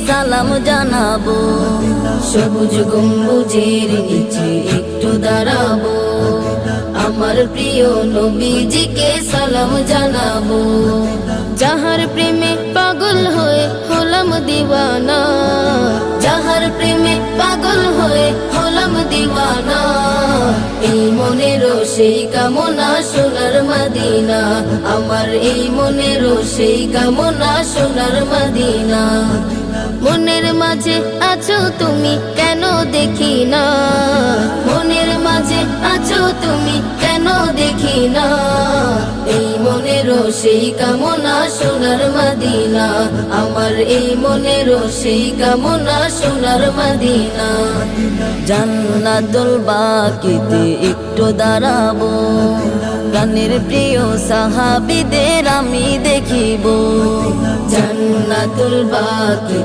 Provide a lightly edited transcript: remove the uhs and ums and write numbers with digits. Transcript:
সালাম জানাবো। সবুজ গম্বুজের নিচে একটু দাঁড়াবো, আমার প্রিয় নবীজিকে সালাম জানাবো। যাহার প্রেমে পাগল হয়ে হলাম দিওয়ানা, যাহার প্রেমে পাগল হয়ে হলাম দিওয়ানা, এই মনেরও সেই কামনা সোনার মদিনা, আমার এই মনেরও সেই কামনা সোনার মদিনা। মনের মাঝে আছো তুমি কেন দেখি না, মনের মাঝে আছো তুমি কেন দেখি না, এই মনেরও সেই কামনা সোনার মদিনা, আমার এই মনেরও সেই কামনা সোনার মদিনা। জান্নাতুল বাকিতে একটু দাঁড়াবো, প্রাণের প্রিয় সাহাবীদের আমি দেখিব। জান্নাতুল বাকিতে